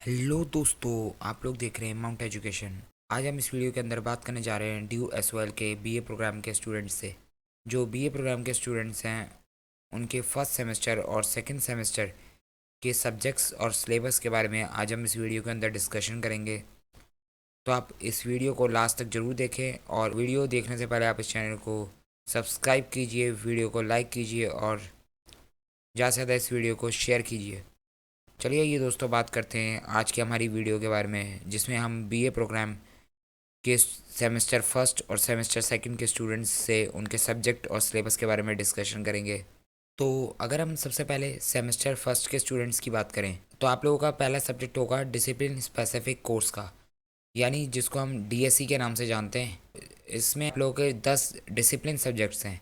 Hello दोस्तों, आप लोग देख रहे हैं माउंट एजुकेशन। आज हम इस वीडियो के अंदर बात करने जा रहे हैं DU-SOL के बीए प्रोग्राम के स्टूडेंट्स से। जो बीए प्रोग्राम के स्टूडेंट्स हैं उनके फर्स्ट सेमेस्टर और सेकंड सेमेस्टर के सब्जेक्ट्स और सिलेबस के बारे में आज हम इस वीडियो के अंदर डिस्कशन करेंगे। तो आप इस वीडियो को लास्ट तक ज़रूर देखें और वीडियो देखने से पहले आप इस चैनल को सब्सक्राइब कीजिए, वीडियो को लाइक कीजिए और ज़्यादा से ज़्यादा इस वीडियो को शेयर कीजिए। चलिए ये दोस्तों बात करते हैं आज की हमारी वीडियो के बारे में, जिसमें हम बीए प्रोग्राम के सेमेस्टर फर्स्ट और सेमेस्टर सेकंड के स्टूडेंट्स से उनके सब्जेक्ट और सिलेबस के बारे में डिस्कशन करेंगे। तो अगर हम सबसे पहले सेमेस्टर फर्स्ट के स्टूडेंट्स की बात करें तो आप लोगों का पहला सब्जेक्ट होगा डिसिप्लिन स्पेसिफिक कोर्स का, यानी जिसको हम DSC के नाम से जानते हैं। इसमें आप लोगों के 10 डिसिप्लिन सब्जेक्ट्स हैं।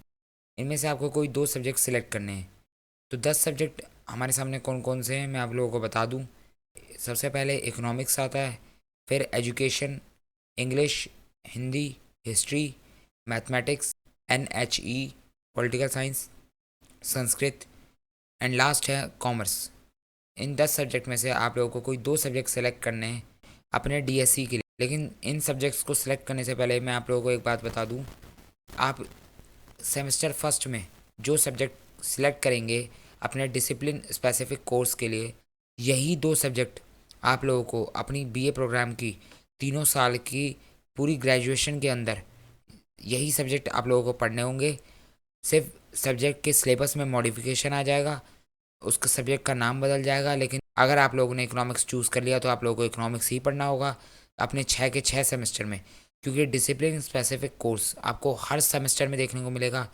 इनमें से आपको कोई 2 सब्जेक्ट सिलेक्ट करने हैं। तो 10 सब्जेक्ट हमारे सामने कौन कौन से हैं मैं आप लोगों को बता दूं। सबसे पहले इकोनॉमिक्स आता है, फिर education, English, Hindi, history, mathematics, NHE, political science, Sanskrit and last है कॉमर्स। इन 10 सब्जेक्ट में से आप लोगों को कोई 2 सब्जेक्ट सेलेक्ट करने हैं अपने DSC के लिए। लेकिन इन सब्जेक्ट्स को सिलेक्ट करने से पहले मैं आप लोगों को एक बात बता दूं। आप सेमेस्टर फर्स्ट में जो सब्जेक्ट सिलेक्ट करेंगे अपने डिसिप्लिन स्पेसिफिक कोर्स के लिए, यही 2 सब्जेक्ट आप लोगों को अपनी बीए प्रोग्राम की 3 साल की पूरी ग्रेजुएशन के अंदर यही सब्जेक्ट आप लोगों को पढ़ने होंगे। सिर्फ सब्जेक्ट के सिलेबस में मॉडिफिकेशन आ जाएगा, उसका सब्जेक्ट का नाम बदल जाएगा। लेकिन अगर आप लोगों ने इकोनॉमिक्स चूज़ कर लिया तो आप लोगों को इकोनॉमिक्स ही पढ़ना होगा अपने 6 के 6 सेमेस्टर में, क्योंकि डिसिप्लिन स्पेसिफिक कोर्स आपको हर सेमेस्टर में देखने को मिलेगा।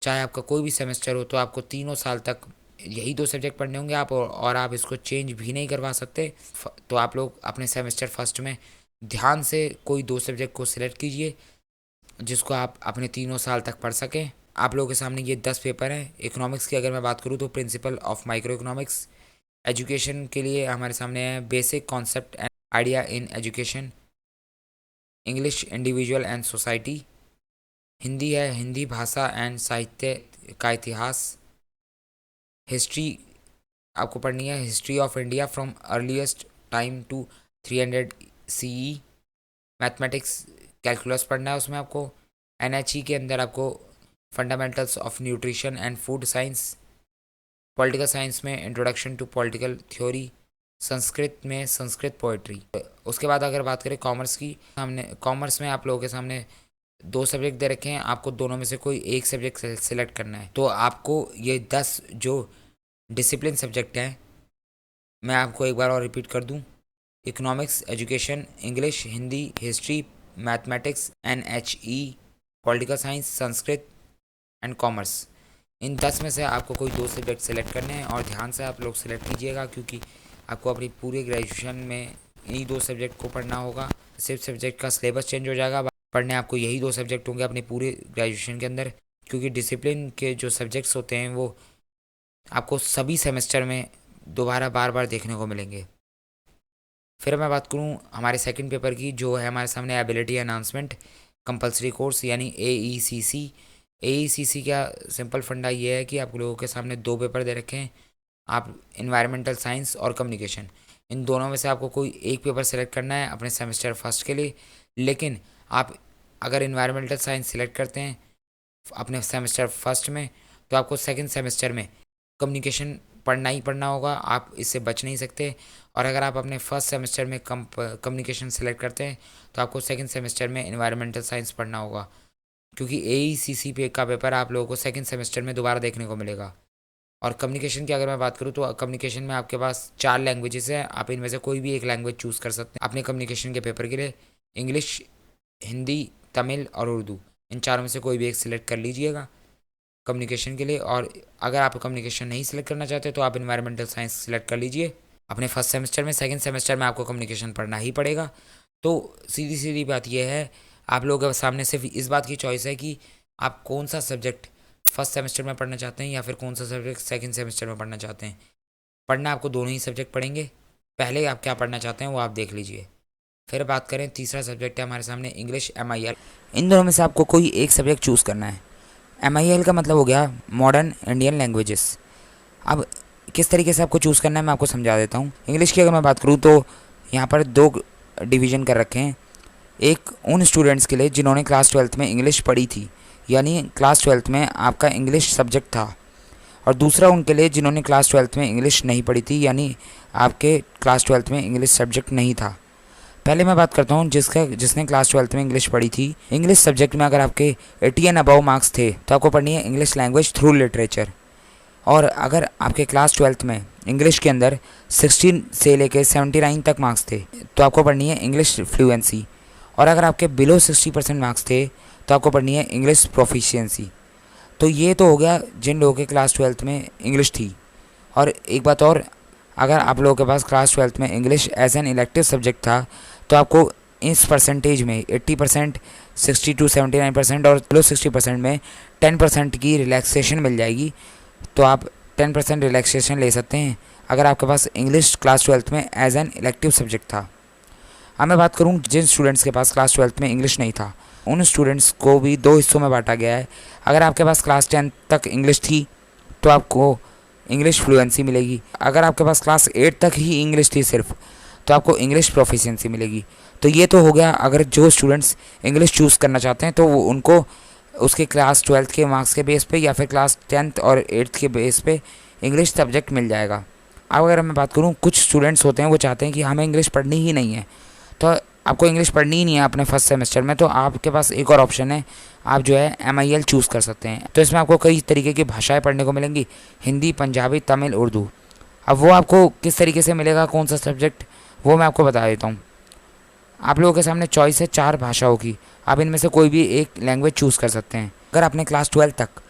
चाहे आपका कोई भी सेमेस्टर हो तो आपको 3 साल तक यही 2 सब्जेक्ट पढ़ने होंगे आप, और आप इसको चेंज भी नहीं करवा सकते। तो आप लोग अपने सेमेस्टर फर्स्ट में ध्यान से कोई 2 सब्जेक्ट को सिलेक्ट कीजिए जिसको आप अपने 3 साल तक पढ़ सकें। आप लोगों के सामने ये 10 पेपर हैं। इकोनॉमिक्स की अगर मैं बात करूँ तो principal of micro economics. Education के लिए हमारे सामने है basic concept and idea in education. English individual and society. Hindi है हिंदी भाषा एंड साहित्य का इतिहास। हिस्ट्री आपको पढ़नी है history of India from earliest time to 300 CE। Mathematics calculus पढ़ना है उसमें आपको। NHE के अंदर आपको fundamentals of nutrition and food science. Political science में introduction to political theory. Sanskrit में संस्कृत पोइट्री। उसके बाद अगर बात करें कॉमर्स की, हमने कॉमर्स में आप लोगों के सामने 2 सब्जेक्ट दे रखे हैं। आपको दोनों में से कोई एक सब्जेक्ट सेलेक्ट करना है। तो आपको ये 10 जो डिसिप्लिन सब्जेक्ट हैं मैं आपको एक बार और रिपीट कर दूं। Economics, education, English, Hindi, history, mathematics, NHE, political science, Sanskrit and commerce. इन 10 में से आपको कोई 2 सब्जेक्ट सेलेक्ट करने हैं और ध्यान से आप लोग सेलेक्ट कीजिएगा, क्योंकि आपको अपनी पूरी ग्रेजुएशन में इन्हीं 2 सब्जेक्ट को पढ़ना होगा। सिर्फ सब्जेक्ट का सिलेबस चेंज हो जाएगा, पढ़ने आपको यही 2 सब्जेक्ट होंगे अपनी पूरे ग्रेजुएशन के अंदर। क्योंकि डिसिप्लिन के जो सब्जेक्ट्स होते हैं वो आपको सभी सेमेस्टर में दोबारा बार बार देखने को मिलेंगे। फिर मैं बात करूं हमारे सेकंड पेपर की, जो है हमारे सामने एबिलिटी अनाउंसमेंट कंपलसरी कोर्स यानी AECC। AECC का सिंपल फंडा ये है कि आप लोगों के सामने 2 पेपर दे रखे हैं। आप इन्वायरमेंटल साइंस और कम्युनिकेशन, इन दोनों में से आपको कोई एक पेपर सेलेक्ट करना है अपने सेमेस्टर फर्स्ट के लिए। लेकिन आप अगर इन्वायरमेंटल साइंस सेलेक्ट करते हैं अपने सेमेस्टर फर्स्ट में तो आपको सेकंड सेमेस्टर में कम्युनिकेशन पढ़ना ही पढ़ना होगा, आप इससे बच नहीं सकते। और अगर आप अपने फर्स्ट सेमेस्टर में कम्युनिकेशन सेलेक्ट करते हैं तो आपको सेकंड सेमेस्टर में इन्वायरमेंटल साइंस पढ़ना होगा, क्योंकि AECC का पेपर आप लोगों को सेकंड सेमेस्टर में दोबारा देखने को मिलेगा। और कम्युनिकेशन की अगर मैं बात करूँ तो कम्युनिकेशन में आपके पास 4 लैंग्वेजेस हैं। आप इनमें से कोई भी एक लैंग्वेज चूज़ कर सकते हैं अपने कम्युनिकेशन के पेपर के लिए। इंग्लिश, हिंदी, तमिल और उर्दू, इन चारों में से कोई भी एक सिलेक्ट कर लीजिएगा कम्युनिकेशन के लिए। और अगर आप कम्युनिकेशन नहीं सिलेक्ट करना चाहते तो आप इन्वायरमेंटल साइंस सिलेक्ट कर लीजिए अपने फर्स्ट सेमेस्टर में। सेकंड सेमेस्टर में आपको कम्युनिकेशन पढ़ना ही पड़ेगा। तो सीधी सीधी बात यह है, आप लोगों के सामने सिर्फ इस बात की चॉइस है कि आप कौन सा सब्जेक्ट फर्स्ट सेमेस्टर में पढ़ना चाहते हैं या फिर कौन सा सब्जेक्ट सेकंड सेमेस्टर में पढ़ना चाहते हैं। पढ़ना आपको दोनों ही सब्जेक्ट पढ़ेंगे। पहले आप क्या पढ़ना चाहते हैं वो आप देख लीजिए। फिर बात करें तीसरा सब्जेक्ट है हमारे सामने इंग्लिश MIL। इन दोनों में से आपको कोई एक सब्जेक्ट चूज़ करना है। MIL का मतलब हो गया मॉडर्न इंडियन लैंग्वेजेस। अब किस तरीके से आपको चूज़ करना है मैं आपको समझा देता हूँ। इंग्लिश की अगर मैं बात करूँ तो यहाँ पर दो डिवीज़न कर रखे हैं। एक उन स्टूडेंट्स के लिए जिन्होंने क्लास 12th में इंग्लिश पढ़ी थी, यानी क्लास 12th में आपका इंग्लिश सब्जेक्ट था, और दूसरा उनके लिए जिन्होंने क्लास 12th में इंग्लिश नहीं पढ़ी थी, यानी आपके क्लास 12th में इंग्लिश सब्जेक्ट नहीं था। पहले मैं बात करता हूँ जिसने क्लास 12th में इंग्लिश पढ़ी थी। इंग्लिश सब्जेक्ट में अगर आपके 80 एंड अबव मार्क्स थे तो आपको पढ़नी है इंग्लिश लैंग्वेज थ्रू लिटरेचर। और अगर आपके क्लास 12th में इंग्लिश के अंदर 16 से लेके 79 तक मार्क्स थे तो आपको पढ़नी है इंग्लिश फ्लुएंसी। और अगर आपके बिलो 60% मार्क्स थे तो आपको पढ़नी है इंग्लिश प्रोफिशिएंसी। तो ये तो हो गया जिन लोगों के क्लास 12th में इंग्लिश थी। और एक बात और, अगर आप लोगों के पास क्लास 12th में English as an elective subject था तो आपको इस परसेंटेज में 80%, 60 to 79% और बिलो 60% में 10% की रिलैक्सेशन मिल जाएगी। तो आप 10% रिलैक्सेशन ले सकते हैं अगर आपके पास इंग्लिश क्लास 12th में एज एन इलेक्टिव सब्जेक्ट था। अब मैं बात करूं जिन स्टूडेंट्स के पास क्लास 12th में इंग्लिश नहीं था, उन स्टूडेंट्स को भी दो हिस्सों में बांटा गया है। अगर आपके पास क्लास 10 तक इंग्लिश थी तो आपको इंग्लिश फ्लुएंसी मिलेगी। अगर आपके पास क्लास 8 तक ही इंग्लिश थी सिर्फ, तो आपको इंग्लिश प्रोफिशिएंसी मिलेगी। तो ये तो हो गया अगर जो स्टूडेंट्स इंग्लिश चूज़ करना चाहते हैं तो वो उनको उसके क्लास 12th के मार्क्स के बेस पे या फिर क्लास 10th और 8th के बेस पे इंग्लिश सब्जेक्ट मिल जाएगा। अब अगर मैं बात करूँ, कुछ स्टूडेंट्स होते हैं वो चाहते हैं कि हमें इंग्लिश पढ़नी ही नहीं है, तो आपको इंग्लिश पढ़नी ही नहीं है अपने फर्स्ट सेमेस्टर में, तो आपके पास एक और ऑप्शन है, आप जो है MIL चूज़ कर सकते हैं। तो इसमें आपको कई तरीके की भाषाएं पढ़ने को मिलेंगी, हिंदी, पंजाबी, तमिल, उर्दू। अब वो आपको किस तरीके से मिलेगा, कौन सा सब्जेक्ट, वो मैं आपको बता देता हूँ। आप लोगों के सामने चॉइस है 4 भाषाओं की, आप इनमें से कोई भी एक लैंग्वेज चूज़ कर सकते हैं। अगर आपने क्लास 12 तक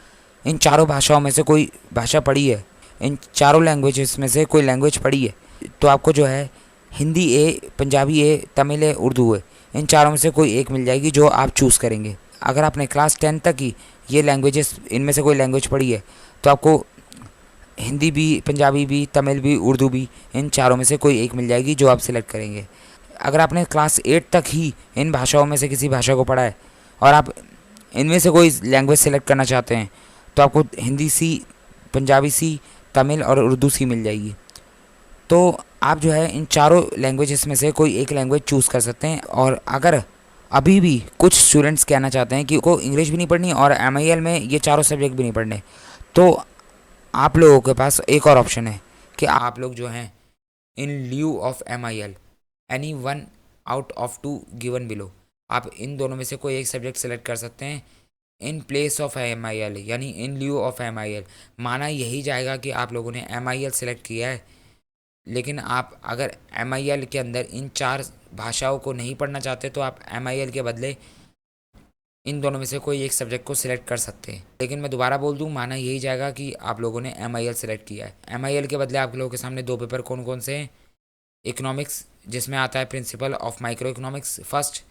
इन चारों भाषाओं में से कोई भाषा पढ़ी है, इन चारों लैंग्वेजेस में से कोई लैंग्वेज पढ़ी है, तो आपको जो है हिंदी ए, पंजाबी ए, तमिल ए, उर्दू ए, इन चारों में से कोई एक मिल जाएगी जो आप चूज़ करेंगे। अगर आपने क्लास 10 तक ही ये लैंग्वेजेस इनमें से कोई लैंग्वेज पढ़ी है तो आपको हिंदी भी, पंजाबी भी, तमिल भी, उर्दू भी, इन चारों में से कोई एक मिल जाएगी जो आप सिलेक्ट करेंगे। अगर आपने क्लास 8 तक ही इन भाषाओं में से किसी भाषा को पढ़ा है और आप इनमें से कोई लैंग्वेज सेलेक्ट करना चाहते हैं तो आपको हिंदी सी, पंजाबी सी, तमिल और उर्दू सी मिल जाएगी। तो आप जो है इन चारों लैंग्वेजेस में से कोई एक लैंग्वेज चूज़ कर सकते हैं। और अगर अभी भी कुछ स्टूडेंट्स कहना चाहते हैं कि को इंग्लिश भी नहीं पढ़नी और MIL में ये चारों सब्जेक्ट भी नहीं पढ़ने, तो आप लोगों के पास एक और ऑप्शन है कि आप लोग जो हैं in lieu of MIL any one out of 2 given below, आप इन दोनों में से कोई एक सब्जेक्ट सेलेक्ट कर सकते हैं इन प्लेस ऑफ MIL, यानी इन ल्यू ऑफ MIL। माना यही जाएगा कि आप लोगों ने MIL सेलेक्ट किया है, लेकिन आप अगर MIL के अंदर इन 4 भाषाओं को नहीं पढ़ना चाहते तो आप MIL के बदले इन दोनों में से कोई एक सब्जेक्ट को सिलेक्ट कर सकते हैं। लेकिन मैं दोबारा बोल दूं, माना यही जाएगा कि आप लोगों ने MIL सेलेक्ट किया है। MIL के बदले आप लोगों के सामने 2 पेपर कौन कौन से हैं, इकोनॉमिक्स जिसमें आता है principle of micro economics first,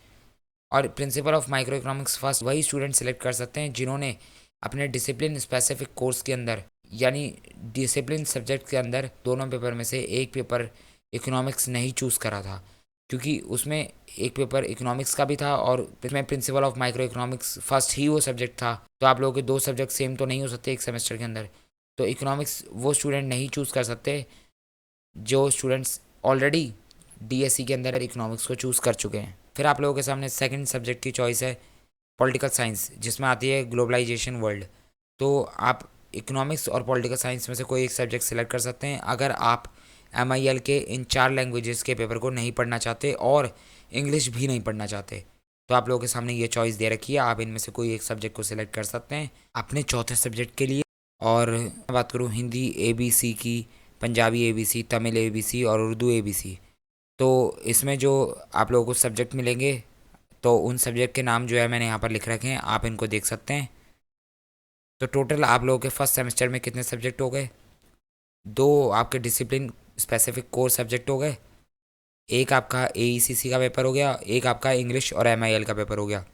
और principle of micro economics first वही स्टूडेंट सेलेक्ट कर सकते हैं जिन्होंने अपने डिसिप्लिन स्पेसिफिक कोर्स के अंदर, यानी डिसिप्लिन सब्जेक्ट के अंदर दोनों पेपर में से एक पेपर इकोनॉमिक्स नहीं चूज़ करा था, क्योंकि उसमें एक पेपर इकोनॉमिक्स का भी था और इसमें principle of micro economics first ही वो सब्जेक्ट था। तो आप लोगों के 2 सब्जेक्ट सेम तो नहीं हो सकते एक सेमेस्टर के अंदर, तो इकोनॉमिक्स वो स्टूडेंट नहीं चूज़ कर सकते जो स्टूडेंट्स ऑलरेडी DSE के अंदर इकोनॉमिक्स को चूज़ कर चुके हैं। फिर आप लोगों के सामने सेकंड सब्जेक्ट की चॉइस है पॉलिटिकल साइंस, जिसमें आती है ग्लोबलाइजेशन वर्ल्ड। तो आप इकोनॉमिक्स और पॉलिटिकल साइंस में से कोई एक सब्जेक्ट सेलेक्ट कर सकते हैं अगर आप MIL के इन 4 लैंग्वेजेस के पेपर को नहीं पढ़ना चाहते और इंग्लिश भी नहीं पढ़ना चाहते। तो आप लोगों के सामने ये चॉइस दे रखी है, आप इनमें से कोई एक सब्जेक्ट को सिलेक्ट कर सकते हैं अपने चौथे सब्जेक्ट के लिए। और मैं बात करूँ हिंदी ABC की, पंजाबी ABC, तमिल ABC और उर्दू ABC, तो इसमें जो आप लोगों को सब्जेक्ट मिलेंगे तो उन सब्जेक्ट के नाम जो है मैंने यहाँ पर लिख रखे हैं, आप इनको देख सकते हैं। तो टोटल आप लोगों के फर्स्ट सेमेस्टर में कितने सब्जेक्ट हो गए, 2 आपके डिसिप्लिन स्पेसिफिक कोर सब्जेक्ट हो गए, एक आपका AECC का पेपर हो गया, एक आपका इंग्लिश और MIL का पेपर हो गया।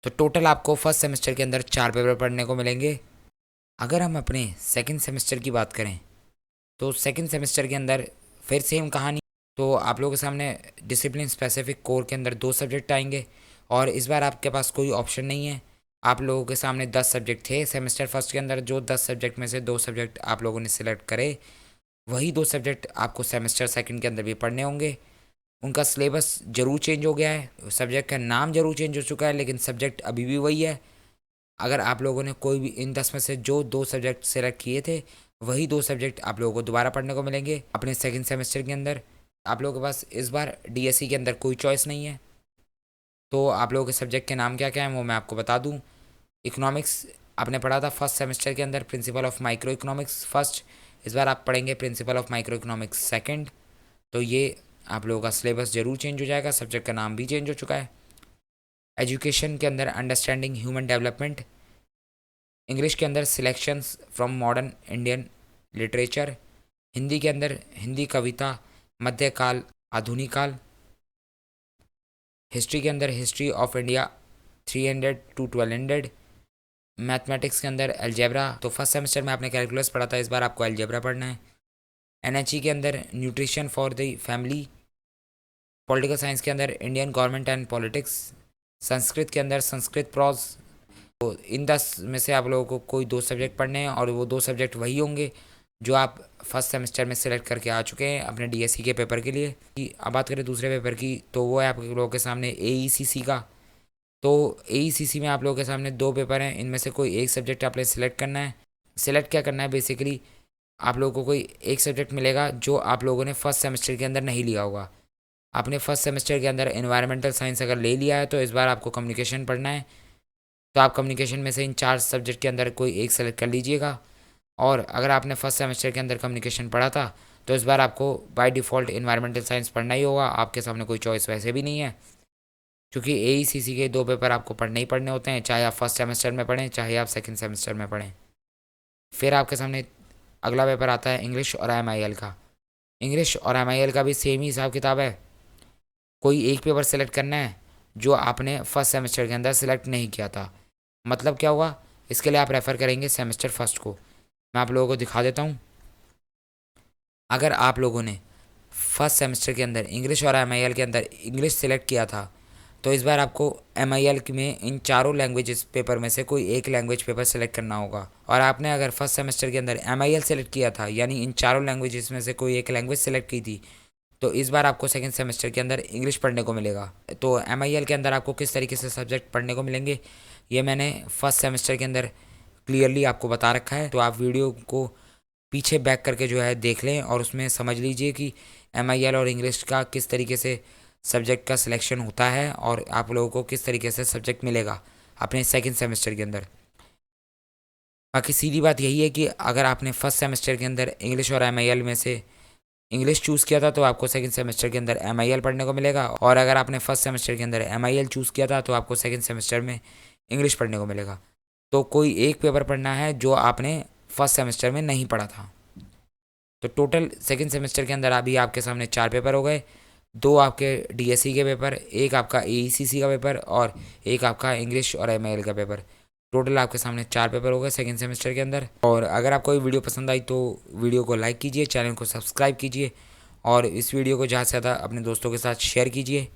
तो टोटल आपको फर्स्ट सेमेस्टर के अंदर 4 पेपर पढ़ने को मिलेंगे। अगर हम अपने सेकंड सेमेस्टर की बात करें तो सेकंड सेमेस्टर के अंदर फिर सेम कहानी। तो आप लोगों के सामने डिसिप्लिन स्पेसिफिक कोर के अंदर 2 सब्जेक्ट आएंगे और इस बार आपके पास कोई ऑप्शन नहीं है। आप लोगों के सामने 10 सब्जेक्ट थे सेमेस्टर फर्स्ट के अंदर, जो 10 सब्जेक्ट में से 2 सब्जेक्ट आप लोगों ने सिलेक्ट करे, वही 2 सब्जेक्ट आपको सेमेस्टर सेकंड के अंदर भी पढ़ने होंगे। उनका सिलेबस ज़रूर चेंज हो गया है, सब्जेक्ट का नाम ज़रूर चेंज हो चुका है, लेकिन सब्जेक्ट अभी भी वही है। अगर आप लोगों ने कोई भी इन 10 में से जो 2 सब्जेक्ट सेलेक्ट किए थे, वही 2 सब्जेक्ट आप लोगों को दोबारा पढ़ने को मिलेंगे अपने सेकंड सेमेस्टर के अंदर। आप लोगों के पास इस बार डीएससी के अंदर कोई चॉइस नहीं है। तो आप लोगों के सब्जेक्ट के नाम क्या क्या हैं वो मैं आपको बता दूं। इकोनॉमिक्स आपने पढ़ा था फर्स्ट सेमेस्टर के अंदर, principal of micro economics first. इस बार आप पढ़ेंगे principal of micro economics second. तो ये आप लोगों का सिलेबस ज़रूर चेंज हो जाएगा, सब्जेक्ट का नाम भी चेंज हो चुका है। एजुकेशन के अंदर अंडरस्टैंडिंग ह्यूमन डेवलपमेंट। इंग्लिश के अंदर selections from modern Indian literature. Hindi के अंदर हिंदी कविता, मध्यकाल, आधुनिक काल। हिस्ट्री के अंदर history of India 300 to 1200। Mathematics के अंदर अलजेब्रा, तो फर्स्ट सेमेस्टर में आपने कैलकुलस पढ़ा था, इस बार आपको अलजेब्रा पढ़ना है। एनएचई के अंदर nutrition for the family. Political science के अंदर Indian government and politics. Sanskrit के अंदर संस्कृत प्रॉज। तो इन 10 में से आप लोगों को कोई 2 सब्जेक्ट पढ़ने हैं, और वो 2 सब्जेक्ट वही होंगे जो आप फर्स्ट सेमेस्टर में सेलेक्ट करके आ चुके हैं अपने डीएससी के पेपर के लिए। अब बात करें दूसरे पेपर की, तो वो है आप लोगों के सामने एईसीसी का। तो एईसीसी में आप लोगों के सामने 2 पेपर हैं, इनमें से कोई एक सब्जेक्ट आपने सेलेक्ट करना है। सेलेक्ट क्या करना है, बेसिकली आप लोगों को कोई एक सब्जेक्ट मिलेगा जो आप लोगों ने फर्स्ट सेमेस्टर के अंदर नहीं लिया होगा। आपने फर्स्ट सेमेस्टर के अंदर एनवायरमेंटल साइंस अगर ले लिया है, तो इस बार आपको कम्युनिकेशन पढ़ना है। तो आप कम्युनिकेशन में से इन 4 सब्जेक्ट के अंदर कोई एक सेलेक्ट कर लीजिएगा। और अगर आपने फर्स्ट सेमेस्टर के अंदर कम्युनिकेशन पढ़ा था, तो इस बार आपको बाय डिफ़ॉल्ट एनवायरमेंटल साइंस पढ़ना ही होगा, आपके सामने कोई चॉइस वैसे भी नहीं है, क्योंकि एईसीसी के 2 पेपर आपको पढ़ने ही पढ़ने होते हैं, चाहे आप फर्स्ट सेमेस्टर में पढ़ें चाहे आप सेकंड सेमेस्टर में पढ़ें। फिर आपके सामने अगला पेपर आता है इंग्लिश और एमआईएल का। इंग्लिश और एमआईएल का भी सेम ही हिसाब किताब है। कोई एक पेपर सेलेक्ट करना है जो आपने फर्स्ट सेमेस्टर के अंदर सेलेक्ट नहीं किया था। मतलब क्या हुआ, इसके लिए आप रेफ़र करेंगे सेमेस्टर फर्स्ट को। मैं आप लोगों को दिखा देता हूँ। अगर आप लोगों ने फर्स्ट सेमेस्टर के अंदर इंग्लिश और एमआईएल के अंदर इंग्लिश सेलेक्ट किया था, तो इस बार आपको एमआईएल में इन चारों लैंग्वेजेस पेपर में से कोई एक लैंग्वेज पेपर सेलेक्ट करना होगा। और आपने अगर फर्स्ट सेमेस्टर के अंदर एमआईएल सेलेक्ट किया था, यानी इन चारों लैंग्वेजेस में से कोई एक लैंग्वेज सेलेक्ट की थी, तो इस बार आपको सेकंड सेमेस्टर के अंदर इंग्लिश पढ़ने को मिलेगा। तो एमआईएल के अंदर आपको किस तरीके से सब्जेक्ट पढ़ने को मिलेंगे, ये मैंने फर्स्ट सेमेस्टर के अंदर क्लियरली आपको बता रखा है। तो आप वीडियो को पीछे बैक करके जो है देख लें, और उसमें समझ लीजिए कि एमआईएल और इंग्लिश का किस तरीके से सब्जेक्ट का सिलेक्शन होता है, और आप लोगों को किस तरीके से सब्जेक्ट मिलेगा अपने सेकंड सेमेस्टर के अंदर। बाकी सीधी बात यही है कि अगर आपने फर्स्ट सेमेस्टर के अंदर इंग्लिश और एमआईएल में से इंग्लिश चूज़ किया था, तो आपको सेकंड सेमेस्टर के अंदर एमआईएल पढ़ने को मिलेगा, और अगर आपने फर्स्ट सेमेस्टर के अंदर एमआईएल चूज़ किया था, तो आपको सेकंड सेमेस्टर में इंग्लिश पढ़ने को मिलेगा। तो कोई एक पेपर पढ़ना है जो आपने फर्स्ट सेमेस्टर में नहीं पढ़ा था। तो टोटल सेकंड सेमेस्टर के अंदर अभी आपके सामने 4 पेपर हो गए, 2 आपके डीएससी के पेपर, एक आपका एईसीसी का पेपर, और एक आपका इंग्लिश और एमआईएल का पेपर। टोटल आपके सामने 4 पेपर हो गए सेकंड सेमेस्टर के अंदर। और अगर आपको ये वीडियो पसंद आई तो वीडियो को लाइक कीजिए, चैनल को सब्सक्राइब कीजिए, और इस वीडियो को ज़्यादा से ज़्यादा अपने दोस्तों के साथ शेयर कीजिए।